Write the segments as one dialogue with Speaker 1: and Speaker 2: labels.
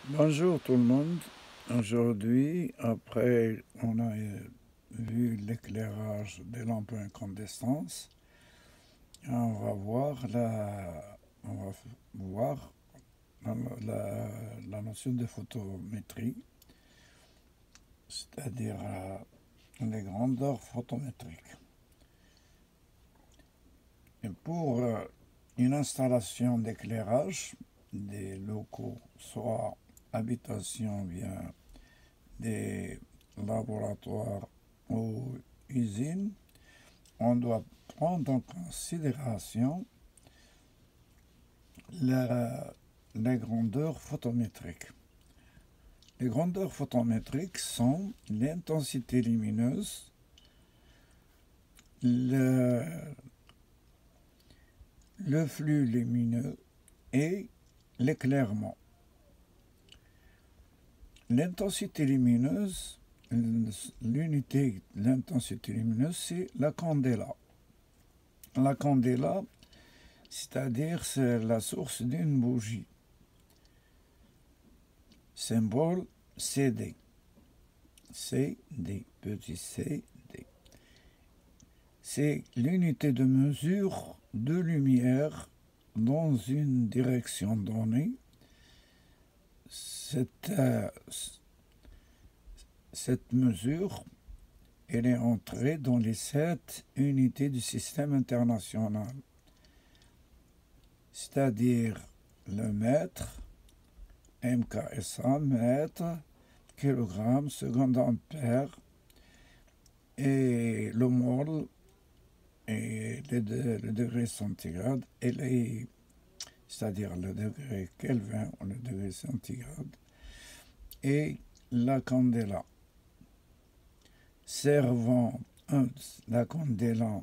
Speaker 1: Bonjour tout le monde. Aujourd'hui, après on a vu l'éclairage des lampes incandescentes, on va voir la notion de photométrie, c'est-à-dire les grandeurs photométriques. Et pour une installation d'éclairage des locaux, soit habitation, bien des laboratoires ou usines, on doit prendre en considération les grandeurs photométriques. Les grandeurs photométriques sont l'intensité lumineuse, le flux lumineux et l'éclairement. L'intensité lumineuse, l'unité de l'intensité lumineuse, c'est la candela. La candela, c'est-à-dire c'est la source d'une bougie. Symbole CD. CD, petit CD. C'est l'unité de mesure de lumière dans une direction donnée. Cette mesure, elle est entrée dans les 7 unités du système international, c'est-à-dire le mètre, MKSA, mètre, kilogramme, seconde ampère, et le mol, et le degré centigrade, c'est-à-dire le degré Kelvin ou le degré centigrade, et la candela. La candela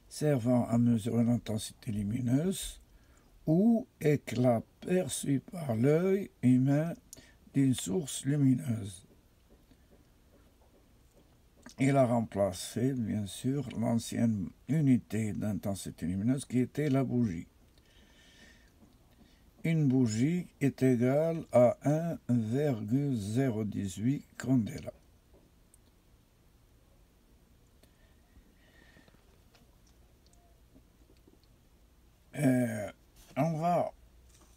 Speaker 1: servant à mesurer l'intensité lumineuse ou éclat perçu par l'œil humain d'une source lumineuse. Il a remplacé, bien sûr, l'ancienne unité d'intensité lumineuse qui était la bougie. Une bougie est égale à 1,018 candela. On va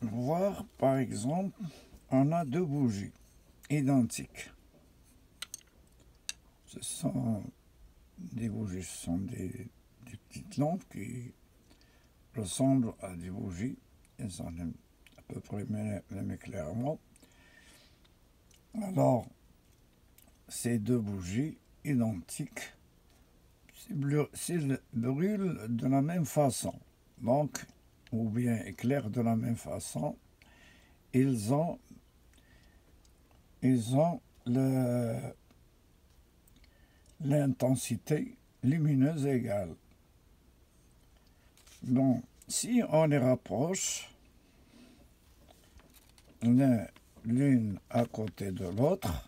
Speaker 1: voir, par exemple, on a deux bougies identiques. Ce sont des bougies, ce sont des petites lampes qui ressemblent à des bougies. Elles ont à peu près le même éclairement. Alors, ces deux bougies identiques s'ils brûlent de la même façon, donc, ou bien éclairent de la même façon, ils ont l'intensité lumineuse égale. Donc, si on les rapproche l'une à côté de l'autre,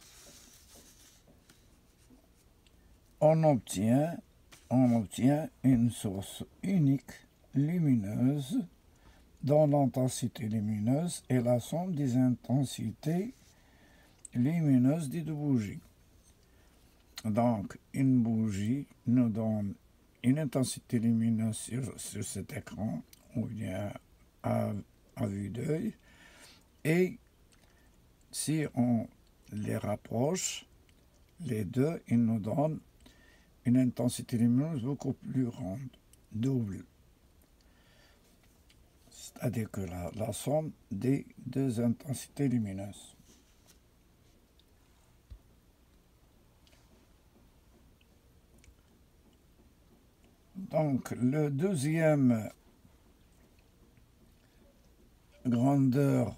Speaker 1: on obtient une source unique lumineuse dont l'intensité lumineuse est la somme des intensités lumineuses des deux bougies. Donc, une bougie nous donne une intensité lumineuse sur cet écran, ou bien à vue d'œil, et si on les rapproche, les deux, ils nous donnent une intensité lumineuse beaucoup plus grande, double. C'est-à-dire que la somme des deux intensités lumineuses. Donc, le deuxième grandeur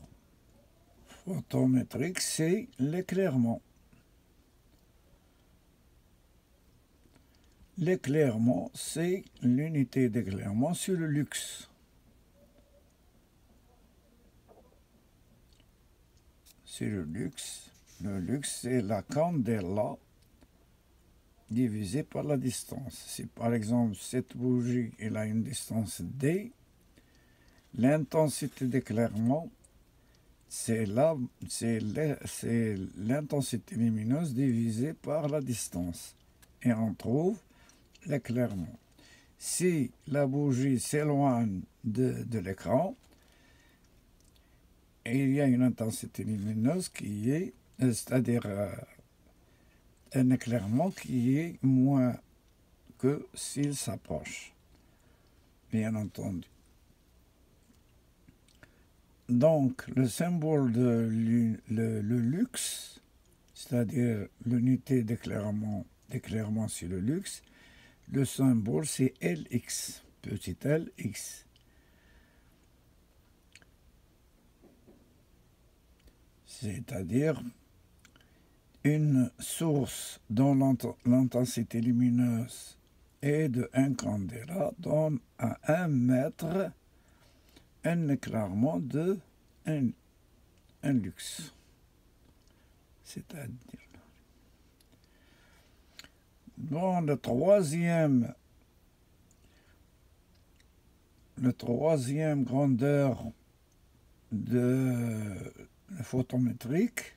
Speaker 1: photométrique, c'est l'éclairement. L'éclairement, c'est l'unité d'éclairement sur le lux. C'est le lux. Le lux, c'est la candela divisé par la distance. Si par exemple cette bougie elle a une distance D, l'intensité d'éclairement c'est l'intensité lumineuse divisée par la distance. Et on trouve l'éclairement. Si la bougie s'éloigne de l'écran, il y a une intensité lumineuse qui est, c'est-à-dire un éclairement qui est moins que s'il s'approche, bien entendu. Donc, le symbole de le lux, c'est-à-dire l'unité d'éclairement c'est le lux, le symbole c'est Lx, petit lx. C'est-à-dire une source dont l'intensité lumineuse est de 1 candela donne à 1 mètre un éclairement de 1 lux. C'est-à-dire, dans le troisième grandeur de photométrique,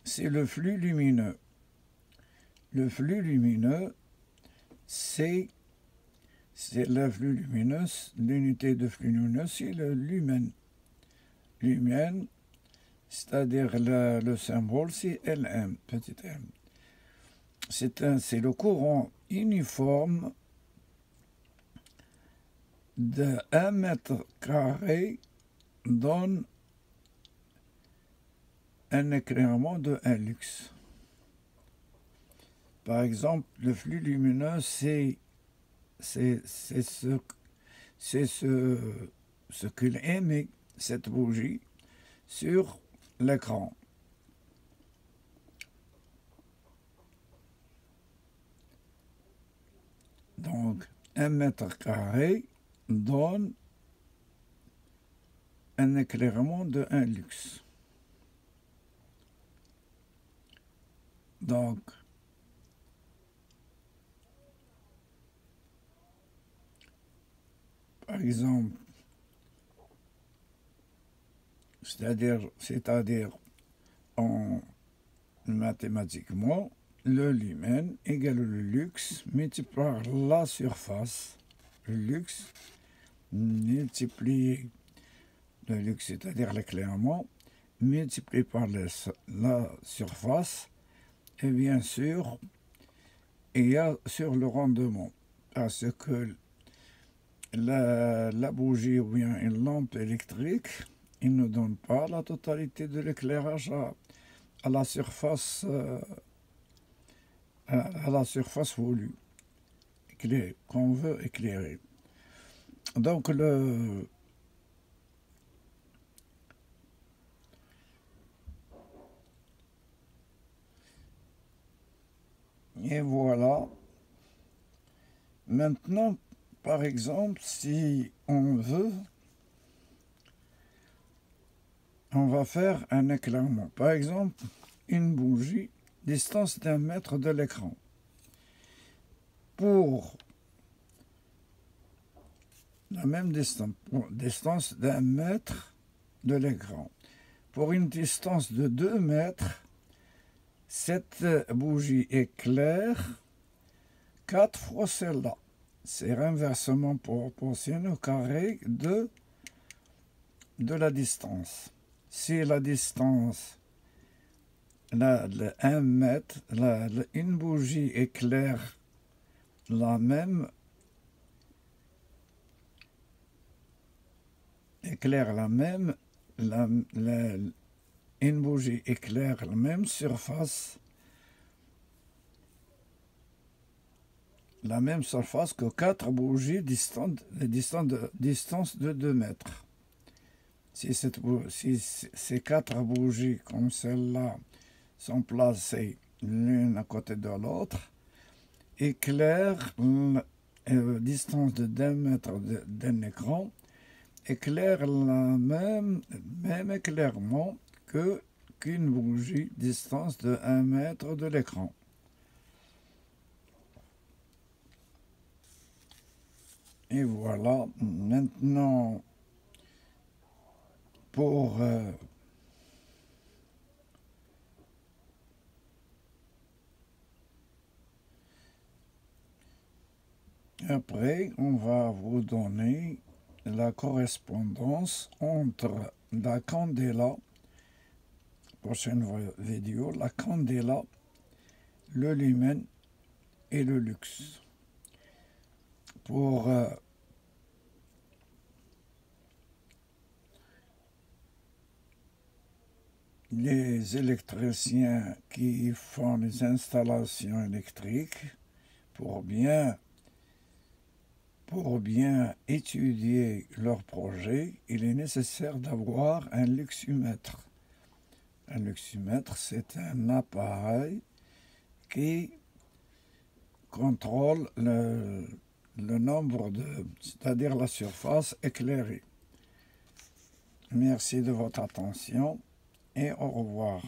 Speaker 1: c'est le flux lumineux. Le flux lumineux, c'est le flux lumineux, l'unité de flux lumineux, c'est le lumen. Lumen, c'est-à-dire le symbole, c'est Lm, petit m. C'est le courant uniforme de 1 mètre carré donne un éclairement de 1 lux. Par exemple, le flux lumineux, c'est ce qu'il émet, cette bougie, sur l'écran. Donc, 1 mètre carré donne un éclairement de 1 lux. Donc, par exemple, c'est-à-dire en mathématiquement, le lumen égale le lux multiplié par la surface. Le lux multiplié, le lux c'est-à-dire l'éclairement, multiplié par la surface, et bien sûr, il y a sur le rendement, parce que la bougie ou bien une lampe électrique, il ne donne pas la totalité de l'éclairage à la surface voulue qu'on veut éclairer. Donc et voilà. Maintenant, par exemple, si on veut, on va faire un éclairement. Par exemple, une bougie, distance d'1 mètre de l'écran. Pour la même distance d'1 mètre de l'écran. Pour une distance de 2 mètres, cette bougie éclaire 4 fois celle-là. C'est inversement proportionnel au carré de la distance. Si la distance, 1 mètre, une bougie éclaire une bougie éclaire la même surface, que 4 bougies distantes de 2 mètres. Si ces 4 bougies comme celle-là sont placées l'une à côté de l'autre, éclairent distance de 2 mètres d'un écran, éclaire le même éclairement qu'une bougie distance de 1 mètre de l'écran. Et voilà, maintenant, pour Après, on va vous donner la correspondance entre la candela, prochaine vidéo, la candela, le lumen et le luxe. Pour les électriciens qui font les installations électriques, pour bien étudier leur projet, il est nécessaire d'avoir un luxumètre. Un luxumètre, c'est un appareil qui contrôle le nombre c'est-à-dire la surface éclairée. Merci de votre attention et au revoir.